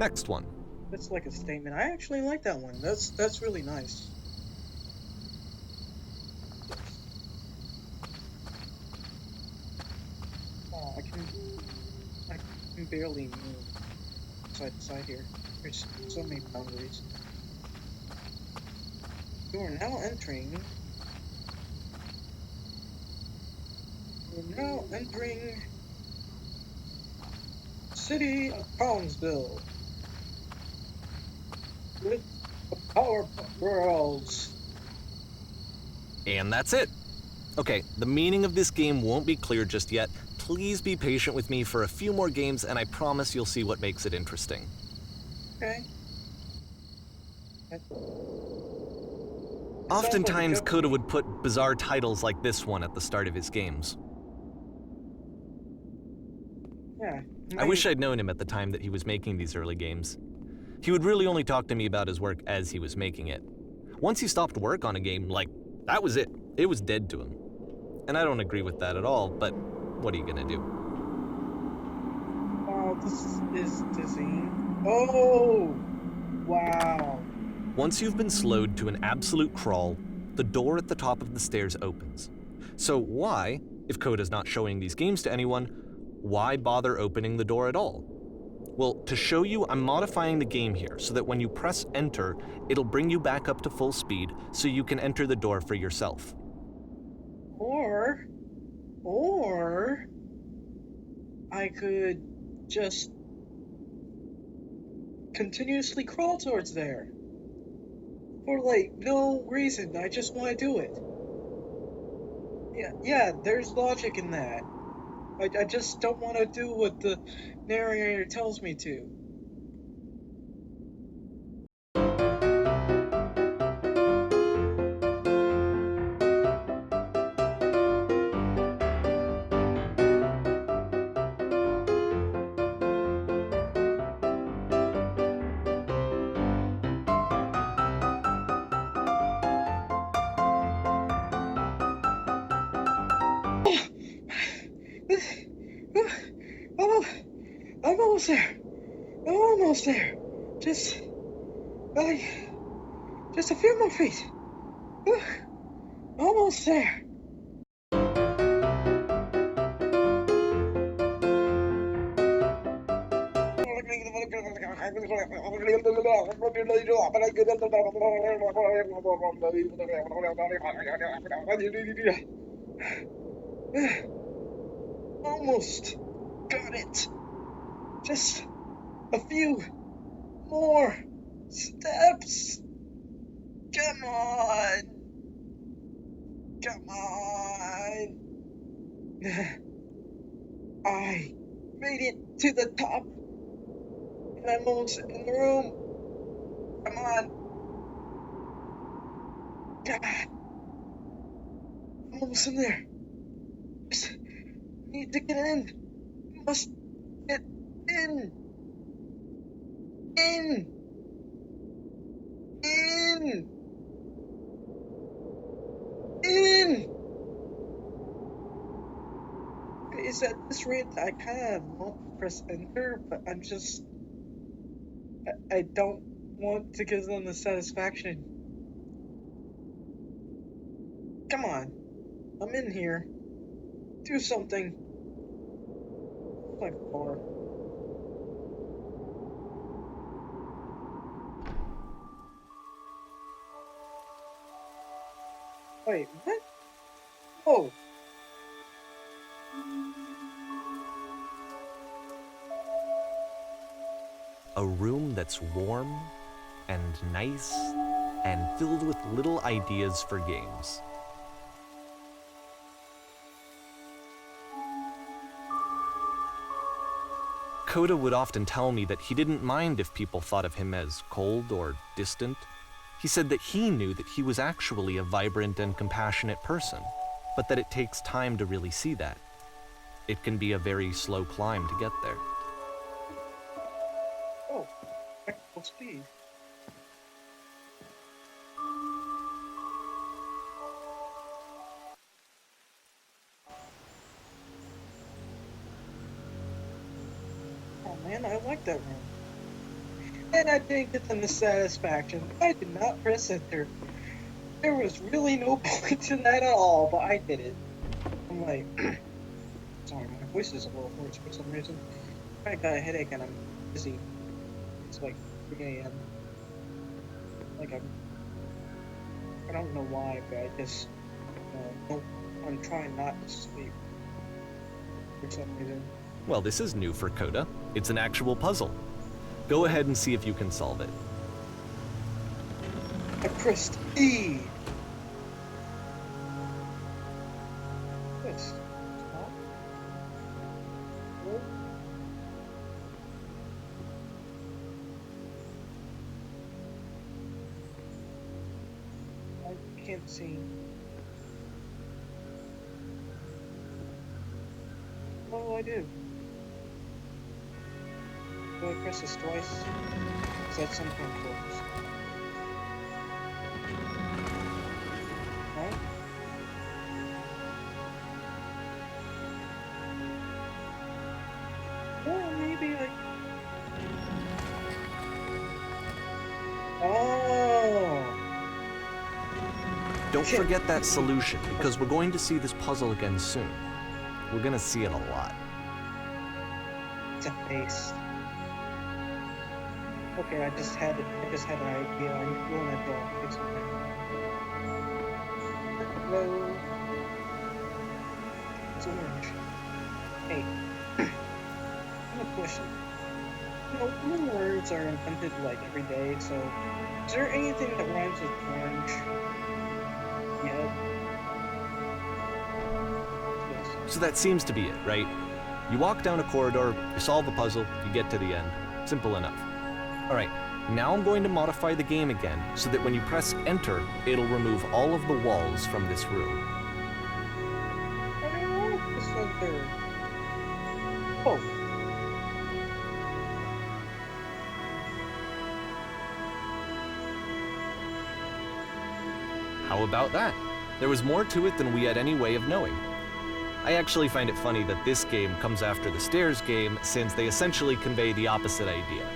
Next one. That's like a statement. I actually like that one. That's really nice. Oh, I can barely move side to side here. There's so many boundaries. You are now entering. We're now entering city of Collinsville with the Powerpuff Girls. And that's it. Okay, the meaning of this game won't be clear just yet. Please be patient with me for a few more games, and I promise you'll see what makes it interesting. Okay. Oftentimes, Coda would put bizarre titles like this one at the start of his games. Yeah. I wish I'd known him at the time that he was making these early games. He would really only talk to me about his work as he was making it. Once he stopped work on a game, like, that was it. It was dead to him. And I don't agree with that at all, but what are you gonna do? Oh, this is dizzying. Oh! Wow. Once you've been slowed to an absolute crawl, the door at the top of the stairs opens. So why, if Coda's not showing these games to anyone, why bother opening the door at all? Well, to show you, I'm modifying the game here so that when you press enter, it'll bring you back up to full speed so you can enter the door for yourself. Or I could just continuously crawl towards there. For like no reason, I just want to do it. Yeah, there's logic in that. I just don't want to do what the narrator tells me to. Oh, I'm almost there. I'm almost there. Just a few more feet. Almost there. Almost got it. Just a few more steps. Come on. Come on. I made it to the top. And I'm almost in the room. Come on. God. I'm almost in there. Just need to get in. Must get in. In. Is at this rate, I kind of want to press enter, but I'm just... I don't want to give them the satisfaction. Come on. I'm in here. Do something. Like far. Wait, what? Oh. A room that's warm and nice and filled with little ideas for games. Coda would often tell me that he didn't mind if people thought of him as cold or distant. He said that he knew that he was actually a vibrant and compassionate person, but that it takes time to really see that. It can be a very slow climb to get there. Oh, full speed. Oh man, I like that room. And I didn't get them the satisfaction. I did not press enter. There was really no point to that at all, but I did it. I'm like, sorry, my voice is a little hoarse for some reason. I got a headache and I'm busy. It's like 3 a.m. Like I don't know why, but I just, I'm trying not to sleep for some reason. Well, this is new for Coda. It's an actual puzzle. Go ahead and see if you can solve it. I pressed E. Yes. I can't see. What do I do? Do I press this twice? Is that sometimes works? No? Or maybe like... Oh! Don't forget that solution, because we're going to see this puzzle again soon. We're gonna see it a lot. It's a face. Okay, I just had an idea. I'm going to draw. Fix it. Hello. It's orange. Hey. I have a question. New words are invented like every day, so is there anything that rhymes with orange? Yet? Yes. So that seems to be it, right? You walk down a corridor, you solve a puzzle, you get to the end. Simple enough. All right, now I'm going to modify the game again so that when you press enter, it'll remove all of the walls from this room. I don't know this one there. Oh. How about that? There was more to it than we had any way of knowing. I actually find it funny that this game comes after the Stairs game, since they essentially convey the opposite idea.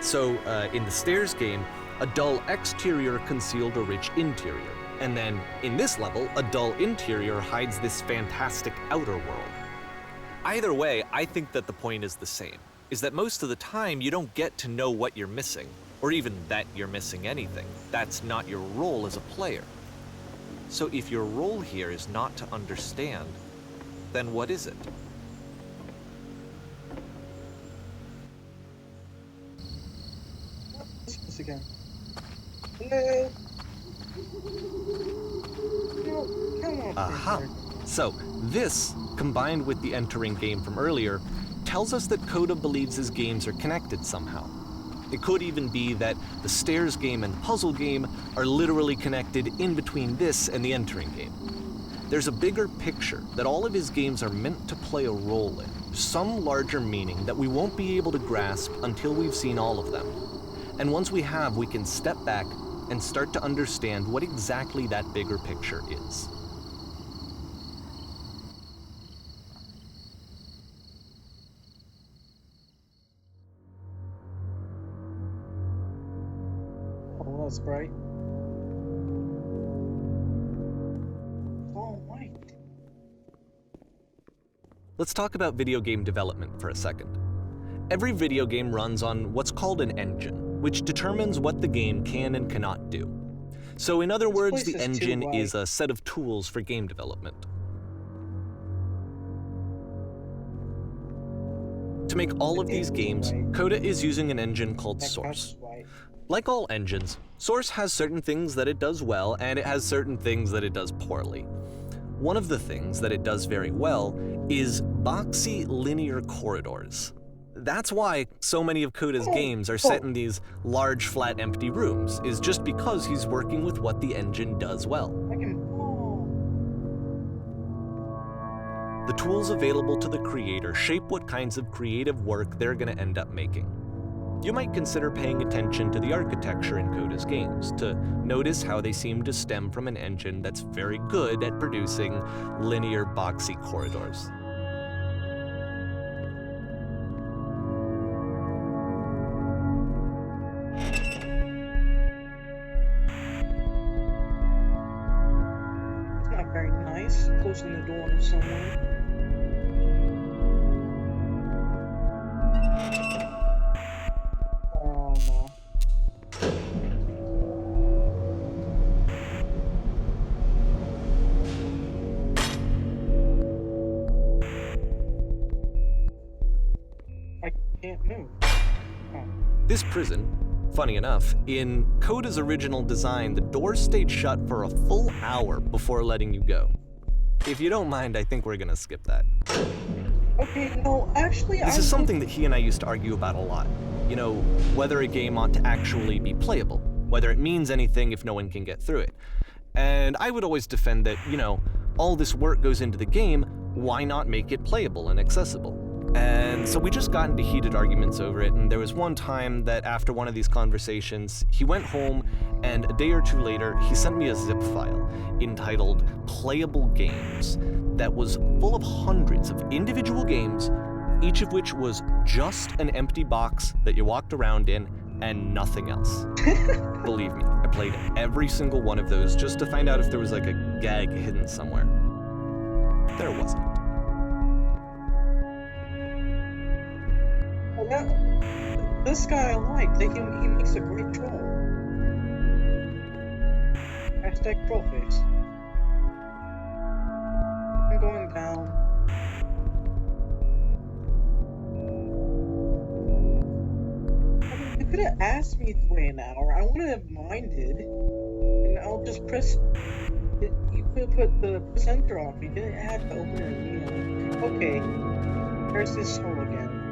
So, in the Stairs game, a dull exterior concealed a rich interior. And then, in this level, a dull interior hides this fantastic outer world. Either way, I think that the point is the same, is that most of the time you don't get to know what you're missing, or even that you're missing anything. That's not your role as a player. So if your role here is not to understand, then what is it? What's this again? Hello? No, come on. Aha! So, this, combined with the entering game from earlier, tells us that Coda believes his games are connected somehow. It could even be that the Stairs game and the puzzle game are literally connected in between this and the entering game. There's a bigger picture that all of his games are meant to play a role in, some larger meaning that we won't be able to grasp until we've seen all of them. And once we have, we can step back and start to understand what exactly that bigger picture is. Oh, that's bright. Oh, white. Let's talk about video game development for a second. Every video game runs on what's called an engine, which determines what the game can and cannot do. So in other words, the engine is a set of tools for game development. To make all of these games, Coda is using an engine called Source. Like all engines, Source has certain things that it does well, and it has certain things that it does poorly. One of the things that it does very well is boxy linear corridors. That's why so many of Coda's games are set in these large, flat, empty rooms, is just because he's working with what the engine does well. The tools available to the creator shape what kinds of creative work they're going to end up making. You might consider paying attention to the architecture in Coda's games to notice how they seem to stem from an engine that's very good at producing linear, boxy corridors. closing the door on someone. Oh no. I can't move. Oh. This prison, funny enough, in Coda's original design, the doors stayed shut for a full hour before letting you go. If you don't mind, I think we're gonna skip that. Okay, no, actually, This is something that he and I used to argue about a lot. You know, whether a game ought to actually be playable, whether it means anything if no one can get through it. And I would always defend that, you know, all this work goes into the game, why not make it playable and accessible? And so we just got into heated arguments over it, and there was one time that after one of these conversations, he went home, and a day or two later, he sent me a zip file entitled Playable Games that was full of hundreds of individual games, each of which was just an empty box that you walked around in and nothing else. Believe me, I played every single one of those just to find out if there was like a gag hidden somewhere. There wasn't. This guy I like. He makes a great troll. Hashtag trollface. I'm going down. I mean, you could have asked me to wait an hour. I wouldn't have minded. And I'll just press it. You could have put the center off. You didn't have to open it immediately. Okay. There's this hole again.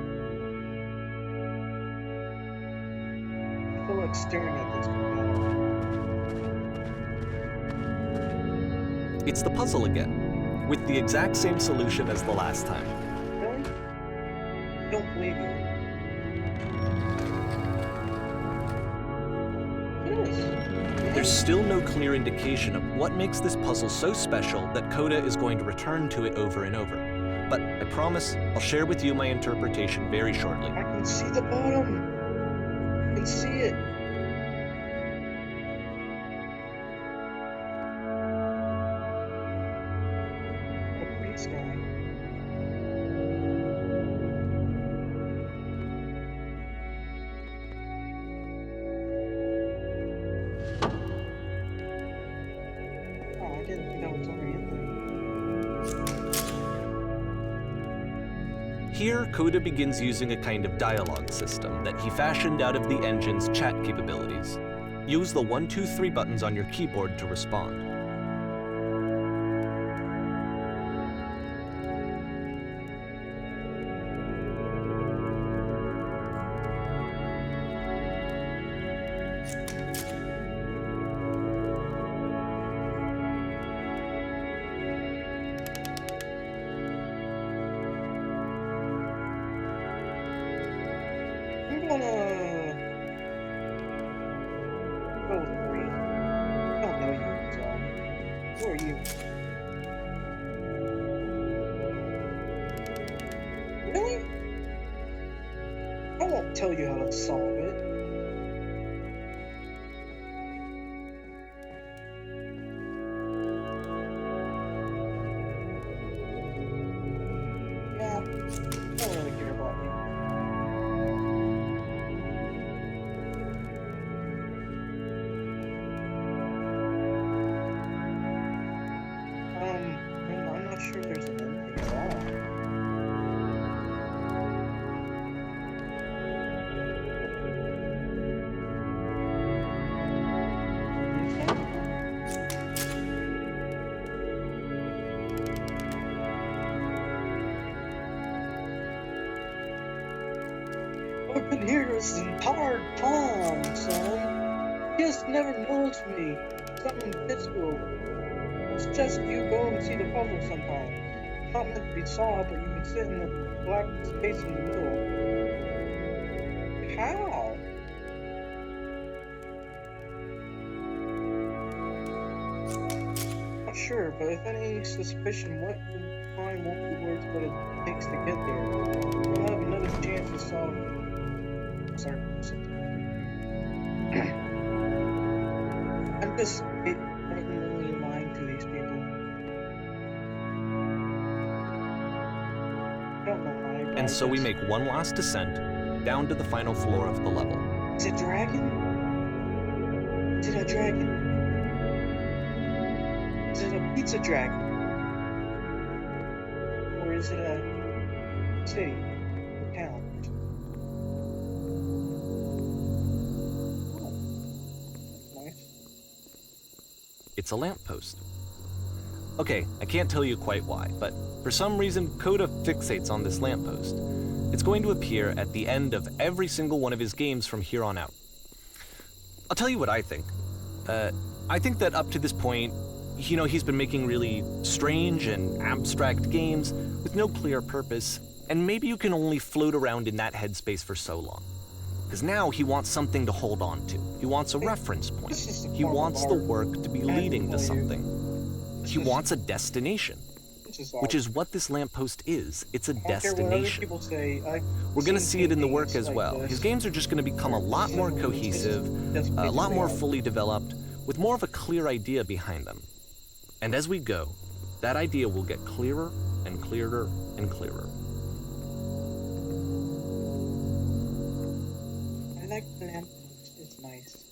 I feel like staring at this for It's the puzzle again, with the exact same solution as the last time. Really? I don't believe you. Yes. There's still no clear indication of what makes this puzzle so special that Coda is going to return to it over and over. But I promise I'll share with you my interpretation very shortly. I can see the bottom. I can see it. A priest guy. Oh, I didn't think I was already in there. Here, Coda begins using a kind of dialogue system that he fashioned out of the engine's chat capabilities. Use the 1, 2, 3 buttons on your keyboard to respond. I'm gonna go with 3. I don't know you, so who are you? Really? I won't tell you how to solve it. Yeah, I don't really care about you. I'm not sure there's anything at all. I've been here this entire time, son. He just never knows me. Something physical. It's just you go and see the puzzle sometimes. It's not meant to be solved, but you can sit in the black space in the middle. How? Not sure, but if any suspicion, what you find won't be worth what it takes to get there. You'll have another chance to solve it. Sorry. I'm just blatantly lying to these people. And so we make one last descent down to the final floor of the level. Is it dragon? Is it a dragon? Is it a pizza dragon? Or is it a city? A town? Oh, that's nice. It's a lamppost. Okay, I can't tell you quite why, but for some reason, Coda fixates on this lamppost. It's going to appear at the end of every single one of his games from here on out. I'll tell you what I think. I think that up to this point, he's been making really strange and abstract games with no clear purpose, and maybe you can only float around in that headspace for so long. Because now he wants something to hold on to. He wants a reference point. He wants the work to be leading to something. He wants a destination, which is what this lamppost is. It's a destination. We're going to see it in the work as well. His games are just going to become a lot more cohesive, a lot more fully developed, with more of a clear idea behind them. And as we go, that idea will get clearer and clearer and clearer. I like the lamppost. It's nice.